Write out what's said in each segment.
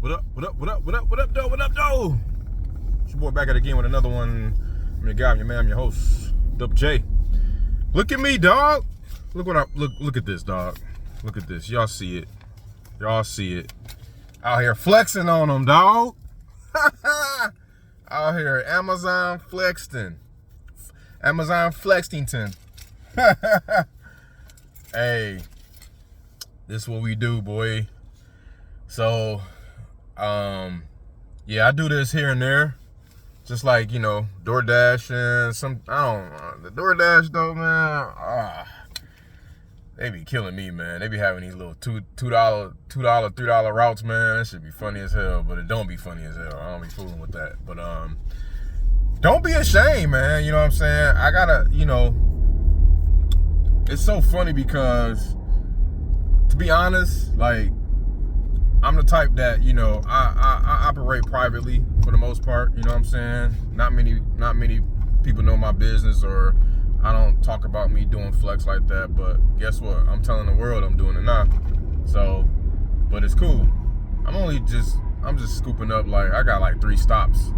What up, though? It's your boy back at it again with another one. I'm your guy, I'm your man, I'm your host, Double J. Look at me, dog. Look at this, dog. Look at this. Y'all see it. Out here flexing on them, dog. Out here, Amazon Flexington. Hey, this is what we do, boy. So, yeah, I do this here and there. Just like, DoorDash and the DoorDash though, man, they be killing me, man. They be having these little $3 routes, man. That should be funny as hell, but it don't be funny as hell. I don't be fooling with that. But, don't be ashamed, man. You know what I'm saying? I gotta, it's so funny because, to be honest, like, I'm the type that, I operate privately for the most part, you know what I'm saying? Not many people know my business, or I don't talk about me doing flex like that, but guess what? I'm telling the world I'm doing it now. So, but it's cool. I'm just scooping up, like, I got like 3 stops.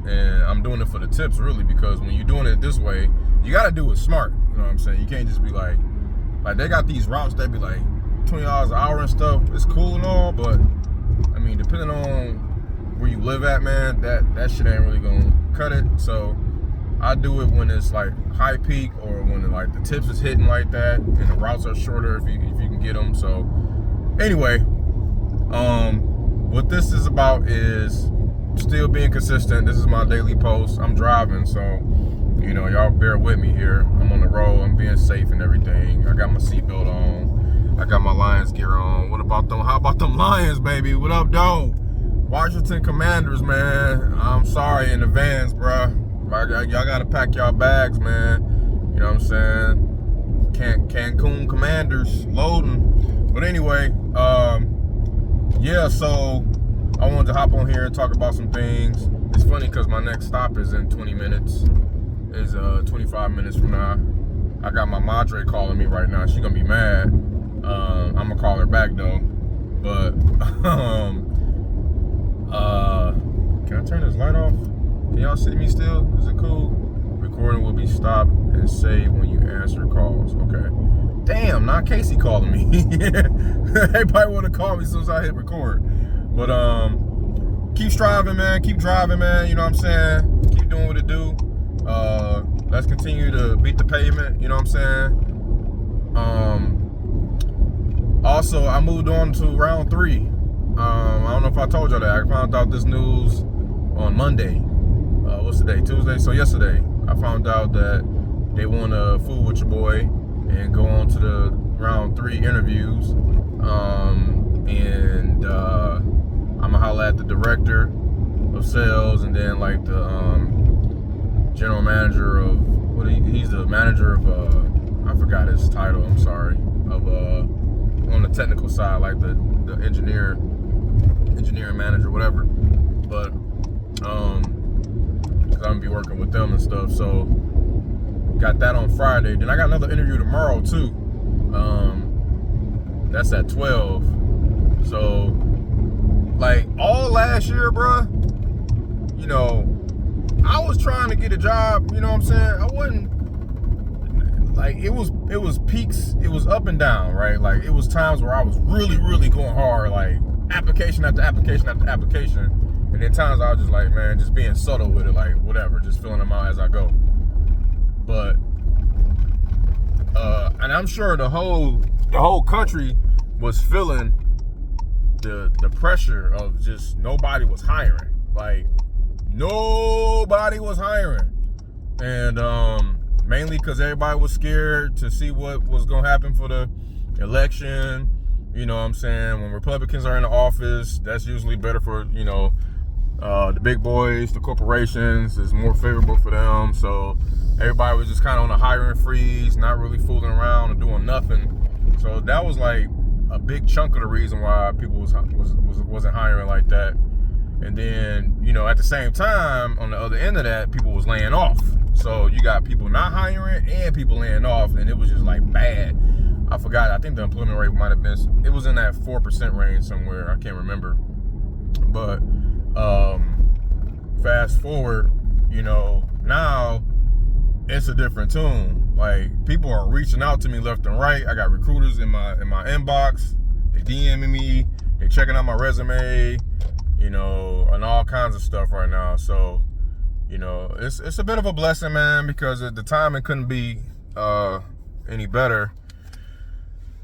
And I'm doing it for the tips, really, because when you're doing it this way, you gotta do it smart, you know what I'm saying? You can't just be like they got these routes that be like $20 an hour and stuff. It's cool and all, but I mean, depending on where you live at, man, that shit ain't really gonna cut it. So I do it when it's like high peak, or when like the tips is hitting like that and the routes are shorter if you can get them. So anyway, what this is about is still being consistent. This is my daily post. I'm driving, so y'all bear with me here. I'm on the road. I'm being safe and everything. I got my seatbelt on. I got my Lions gear on. What about them? How about them Lions, baby? What up, though? Washington Commanders, man. I'm sorry in advance, bruh. Y'all gotta pack y'all bags, man. You know what I'm saying? Cancun Commanders loading. But anyway, yeah. So I wanted to hop on here and talk about some things. It's funny because my next stop is in 20 minutes. Is 25 minutes from now. I got my madre calling me right now. She gonna be mad. I'm gonna call her back though. But can I turn this light off? Can y'all see me still? Is it cool? Recording will be stopped and saved when you answer calls. Okay. Damn, not Casey calling me. Everybody wanna call me as soon as I hit record. But keep striving, man. Keep driving, man. You know what I'm saying? Keep doing what it do. Let's continue to beat the pavement. You know what I'm saying? Also, I moved on to round 3. I don't know if I told y'all that. I found out this news on Monday. What's the day? Tuesday. So yesterday, I found out that they want to fool with your boy and go on to the round 3 interviews. And I'm gonna holler at the director of sales, and then like the general manager of he's the manager of I forgot his title. I'm sorry, of on the technical side, like the engineering manager, whatever. But because I'm gonna be working with them and stuff. So got that on Friday. Then I got another interview tomorrow too. That's at 12. So, like, all last year, bruh, I was trying to get a job, you know what I'm saying? I wasn't, like, it was peaks, it was up and down, right? Like, it was times where I was really, really going hard, like, application after application after application. And then times I was just like, man, just being subtle with it, like, whatever, just filling them out as I go. But, and I'm sure the whole country was feeling the pressure of just nobody was hiring. Like, nobody was hiring. And mainly because everybody was scared to see what was going to happen for the election. You know what I'm saying? When Republicans are in the office, that's usually better for, the big boys, the corporations. Is more favorable for them. So everybody was just kind of on a hiring freeze, not really fooling around and doing nothing. So that was like a big chunk of the reason why people wasn't hiring like that. And then, at the same time, on the other end of that, people was laying off. So you got people not hiring and people laying off, and it was just like bad. I forgot. I think the employment rate might have been, it was in that 4% range somewhere. I can't remember. But fast forward, you know, now it's a different tune. Like, people are reaching out to me left and right. I got recruiters in my inbox. They DMing me. They checking out my resume, you know, and all kinds of stuff right now. So, you know, it's a bit of a blessing, man, because at the time it couldn't be any better.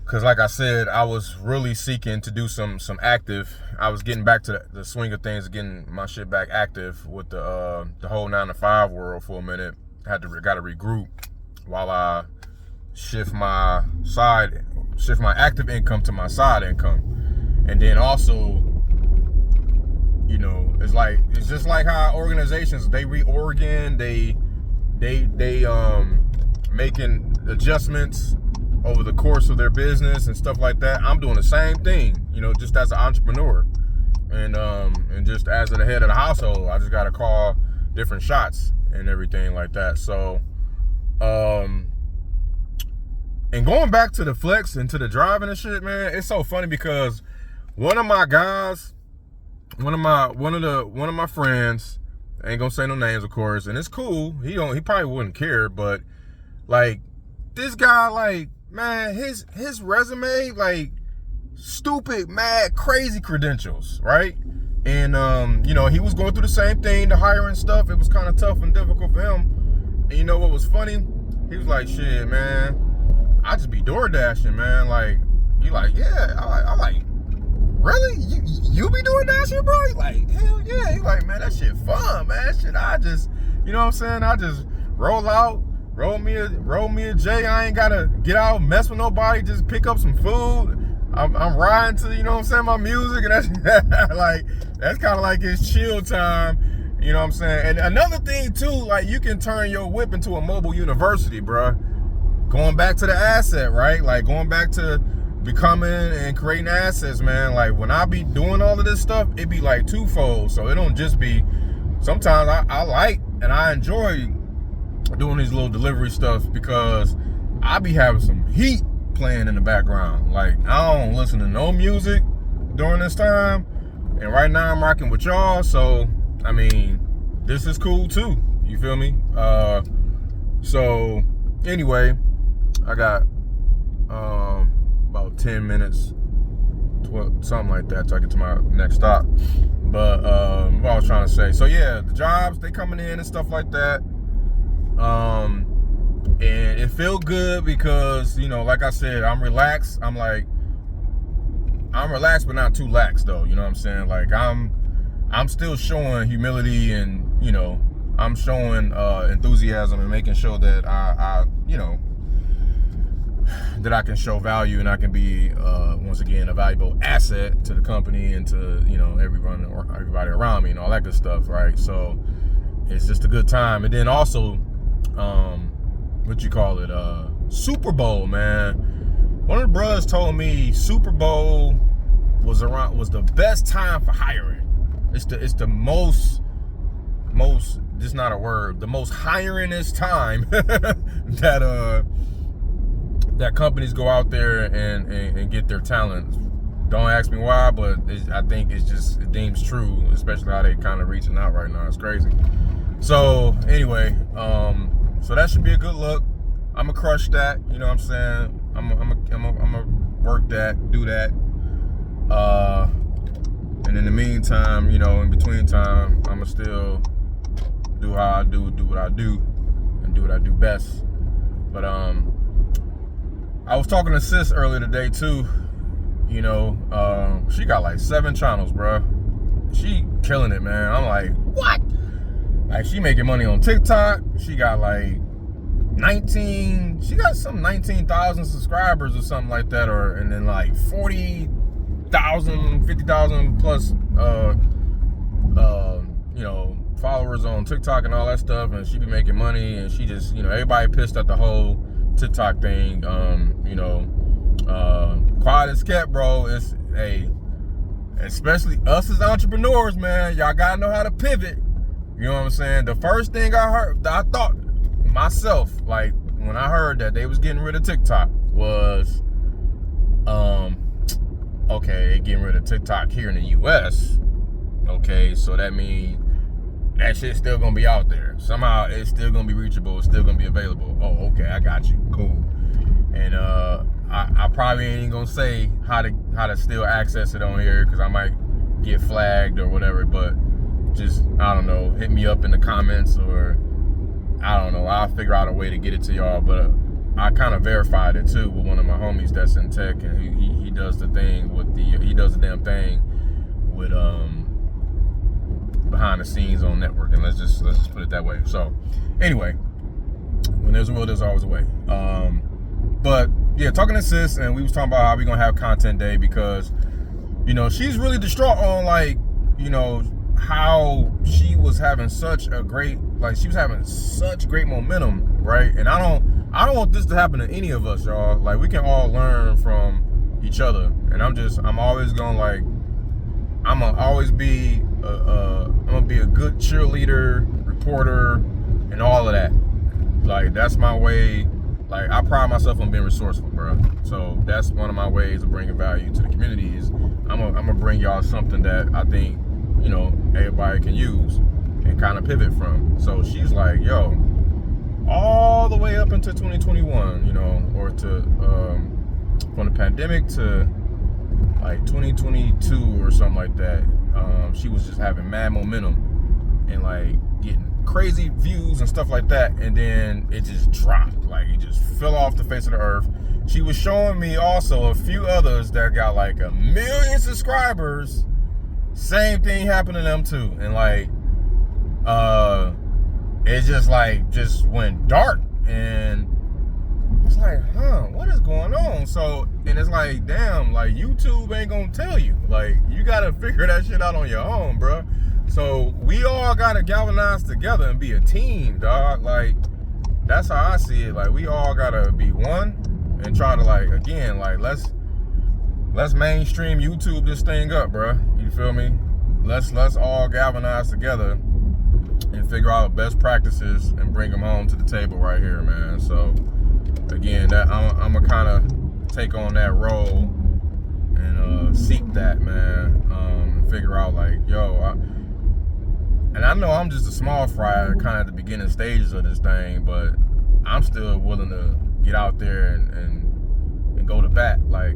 Because like I said, I was really seeking to do some active. I was getting back to the swing of things, getting my shit back active with the whole 9-to-5 world for a minute. Got to regroup while I shift my active income to my side income. And then also, you know, it's just like how organizations, they reorgan, they making adjustments over the course of their business and stuff like that. I'm doing the same thing, you know, just as an entrepreneur, and just as the head of the household, I just got to call different shots and everything like that. So, and going back to the flex and to the driving and shit, man, it's so funny because one of my guys, one of my friends, I ain't gonna say no names, of course, and it's cool. He probably wouldn't care, but like, this guy, like, man, his resume, like, stupid, mad, crazy credentials, right? And you know, he was going through the same thing, the hiring stuff. It was kind of tough and difficult for him. And you know what was funny? He was like, shit, man, I just be door dashing, man. Like, he like, yeah, I like, really? You be doing that shit, bro? He like, hell yeah. He like, man, that shit fun, man. That shit, I just, you know what I'm saying? I just roll out, roll me a J. I ain't gotta get out, mess with nobody, just pick up some food. I'm riding to, you know what I'm saying, my music, and that's like, that's kind of like his chill time, you know what I'm saying? And another thing too, like, you can turn your whip into a mobile university, bruh. Going back to the asset, right? Like, going back to becoming and creating assets, man. Like, when I be doing all of this stuff, it be like twofold. So it don't just be, sometimes I like and I enjoy doing these little delivery stuff because I be having some heat playing in the background. Like, I don't listen to no music during this time, and right now I'm rocking with y'all, so I mean, this is cool too, you feel me? So anyway, I got about 10 minutes, 12, something like that, till I get to my next stop. But what I was trying to say, so yeah, the jobs, they coming in and stuff like that. And it felt good because, you know, like I said, I'm relaxed. I'm relaxed, but not too lax, though. You know what I'm saying? Like, I'm still showing humility, and, you know, I'm showing enthusiasm and making sure that I you know, that I can show value and I can be once again a valuable asset to the company and to, you know, everybody around me and all that good stuff, right? So it's just a good time. And then also, Super Bowl, man. One of the brothers told me Super Bowl was the best time for hiring. It's the most, just not a word, the most hiringest time that companies go out there and get their talent. Don't ask me why, but I think it deems true, especially how they kind of reaching out right now. It's crazy. So anyway, so that should be a good look. I'm gonna crush that, you know what I'm saying? I'm gonna work that, do that. And in the meantime, you know, in between time, I'm gonna still do how I do what I do, and do what I do best. But I was talking to Sis earlier today too. You know, she got like 7 channels, bro. She killing it, man. I'm like, what? Like, she making money on TikTok. She got like 19,000 subscribers or something like that, and then like 40,000, 50,000 plus, you know, followers on TikTok and all that stuff. And she be making money, and she just, you know, everybody pissed at the whole TikTok thing. You know, quiet as kept, bro. It's especially us as entrepreneurs, man. Y'all gotta know how to pivot. You know what I'm saying? The first thing I thought myself, like, when I heard that they was getting rid of TikTok, was, okay, they getting rid of TikTok here in the US. Okay, so that means that shit's still gonna be out there. Somehow it's still gonna be reachable, it's still gonna be available. Oh, okay, I got you. Cool. And I probably ain't gonna say how to still access it on here because I might get flagged or whatever, but just, I don't know, hit me up in the comments, or I don't know, I'll figure out a way to get it to y'all. But I kind of verified it too with one of my homies that's in tech, and he does the thing with he does the damn thing with behind the scenes on networking. Let's just put it that way. So anyway, when there's a will, there's always a way. But yeah, talking to sis, and we was talking about how we gonna have content day, because you know she's really distraught on, like, you know, how she was having such a great, like, she was having such great momentum, right? And I don't want this to happen to any of us, y'all. Like, we can all learn from each other, and I'm always gonna, like, I'm gonna always be I'm gonna be a good cheerleader, reporter, and all of that. Like, that's my way. Like, I pride myself on being resourceful, bro. So that's one of my ways of bringing value to the community. Is I'm gonna bring y'all something that I think, you know, everybody can use and kind of pivot from. So she's like, yo, all the way up into 2021, you know, or to from the pandemic to like 2022 or something like that, she was just having mad momentum and like getting crazy views and stuff like that, and then it just dropped. Like, it just fell off the face of the earth. She was showing me also a few others that got like 1 million subscribers. Same thing happened to them too, and like it just went dark, and it's like, what is going on? So, and it's like, damn, like, YouTube ain't gonna tell you. Like, you gotta figure that shit out on your own, bro. So we all gotta galvanize together and be a team, dog. Like, that's how I see it. Like, we all gotta be one and try to, like, again, like, let's mainstream YouTube this thing up, bro. You feel me? Let's all galvanize together and figure out best practices and bring them home to the table right here, man. So again, that I'm gonna kind of take on that role and seek that, man. Figure out, like, yo, and I know I'm just a small fry, kind of at the beginning stages of this thing, but I'm still willing to get out there and go to bat. Like,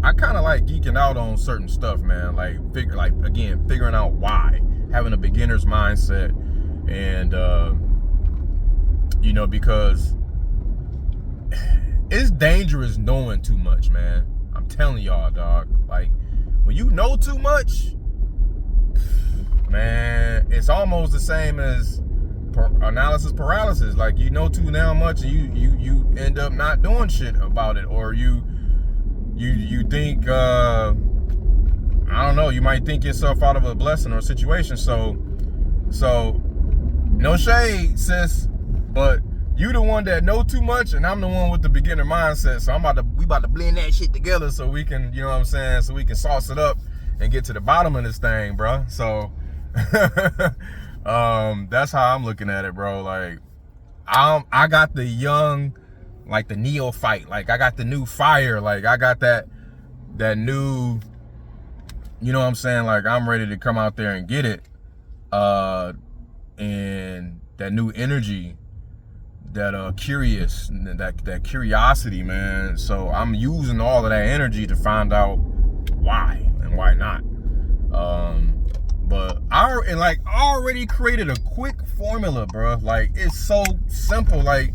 I kind of like geeking out on certain stuff, man. Like, figuring out why, having a beginner's mindset, and you know, because it's dangerous knowing too much, man. I'm telling y'all, dog. Like, when you know too much, man, it's almost the same as analysis paralysis. Like, you know too damn much, and you end up not doing shit about it, or you think I don't know, you might think yourself out of a blessing or a situation. So no shade, sis, but you the one that know too much, and I'm the one with the beginner mindset. So we about to blend that shit together so we can, you know what I'm saying, so we can sauce it up and get to the bottom of this thing, bro. So that's how I'm looking at it, bro. Like, I got the young, like the neophyte, like I got the new fire, like I got that new, you know what I'm saying, like I'm ready to come out there and get it, and that new energy, that that curiosity, man. So I'm using all of that energy to find out why and why not. But I already created a quick formula, bro. Like, it's so simple. Like,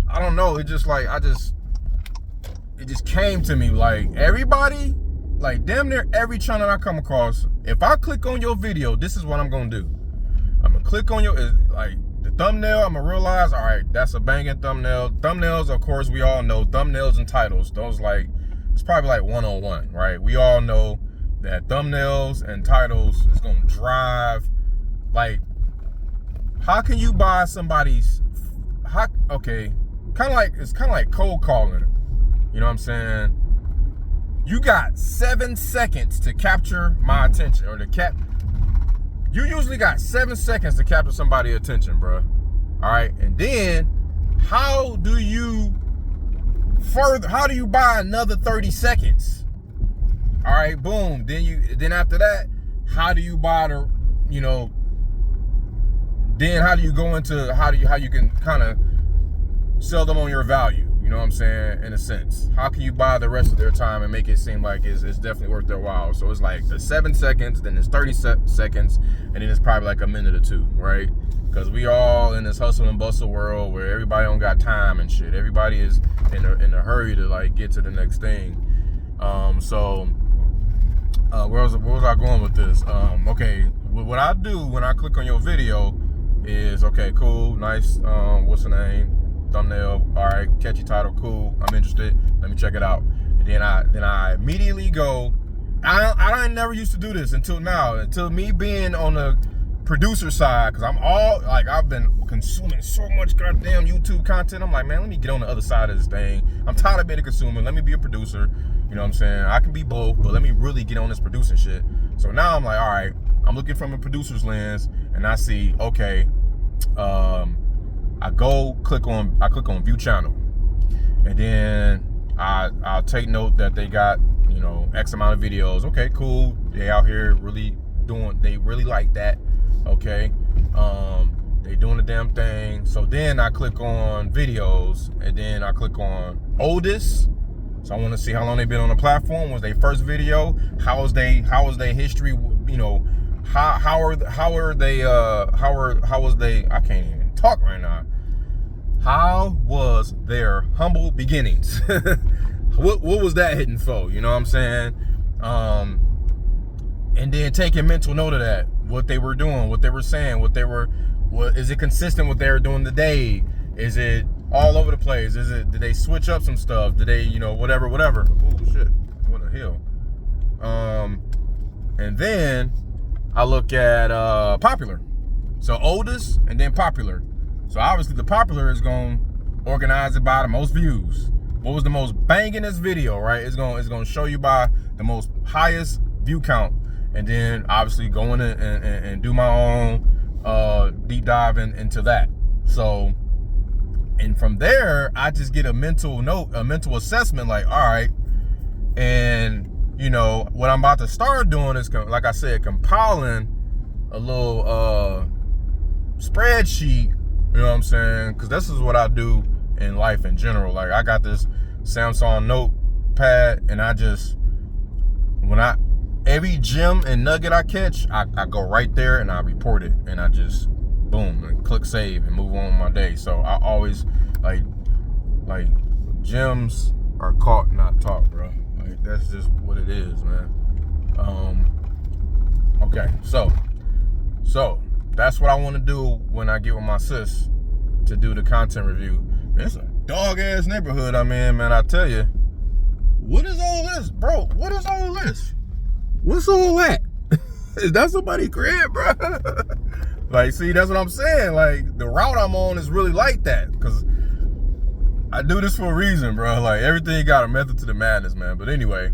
I don't know. It just it just came to me. Like, everybody, like damn near every channel I come across, if I click on your video, this is what I'm gonna do. I'm gonna click on like the thumbnail. I'm gonna realize, all right, that's a banging thumbnail. Thumbnails, of course, we all know thumbnails and titles. Those, like, it's probably like 101, right? We all know that thumbnails and titles is gonna drive. Like, how can you buy somebody's? Okay, it's kind of like cold calling. You know what I'm saying? You got 7 seconds to capture my attention, or you usually got 7 seconds to capture somebody's attention, bro. All right, and then how do you buy another 30 seconds? All right, boom. Then after that, how do you buy the, you know, then how do you go into how you can kind of sell them on your value, you know what I'm saying, in a sense. How can you buy the rest of their time and make it seem like it's definitely worth their while? So it's like the 7 seconds, then it's 30 seconds, and then it's probably like a minute or two, right? Because we all in this hustle and bustle world where everybody don't got time and shit. Everybody is in a hurry to like get to the next thing. Where was I going with this? Okay, what I do when I click on your video is, okay, cool, nice, what's the name? Thumbnail, all right, catchy title, cool, I'm interested, let me check it out. And then I immediately go, I never used to do this until now, until me being on the producer side, because I've been consuming so much goddamn YouTube content. I'm like, man, let me get on the other side of this thing. I'm tired of being a consumer, let me be a producer, you know what I'm saying? I can be both, but let me really get on this producing shit. So now I'm like, all right, I'm looking from a producer's lens, and I see, okay, I click on view channel, and then I'll take note that they got, you know, X amount of videos. Okay, cool. They out here really they really like that. Okay. They doing the damn thing. So then I click on videos, and then I click on oldest. So I want to see how long they've been on the platform. Was their first video? How was their history? You know, how was they? I can't even talk right now. How was their humble beginnings? what was that hitting for? You know what I'm saying? And then taking mental note of that, what they were doing, what they were saying, what is it consistent with what they were doing today? Is it all over the place? Did they switch up some stuff? Did they, you know, whatever? Oh shit, what the hell? And then I look at popular. So oldest and then popular. So obviously the popular is going to organize it by the most views. What was the most bangingest video, right? It's going to show you by the most highest view count. And then obviously go in and do my own deep dive into that. So, and from there, I just get a mental assessment, like, all right. And, you know, what I'm about to start doing is, like I said, compiling a little spreadsheet. You know what I'm saying? Because this is what I do in life in general. Like, I got this Samsung notepad, and every gem and nugget I catch, I go right there and I report it, and I just boom and click save and move on with my day. So I always like gems are caught, not taught, bro. Like, that's just what it is, man. Okay, so that's what I want to do when I get with my sis to do the content review. It's a dog ass neighborhood I'm in, man. I tell you, what is all this, bro? What is all this? What's all that? Is that somebody's crib, bro? Like, see, that's what I'm saying. Like, the route I'm on is really like that, because I do this for a reason, bro. Like, everything got a method to the madness, man. But anyway,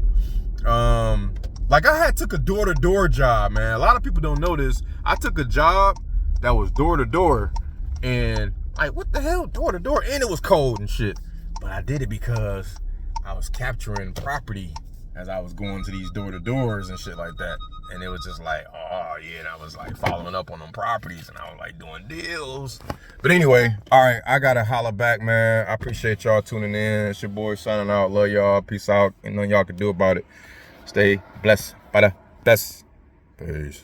like, I took a door-to-door job, man. A lot of people don't know this. I took a job that was door-to-door, and like, what the hell, door-to-door? And it was cold and shit. But I did it because I was capturing property as I was going to these door-to-doors and shit like that. And it was just like, oh yeah, and I was like following up on them properties, and I was like doing deals. But anyway, all right, I gotta holler back, man. I appreciate y'all tuning in. It's your boy signing out. Love y'all. Peace out. Ain't nothing y'all can do about it. Stay blessed by the best. Peace.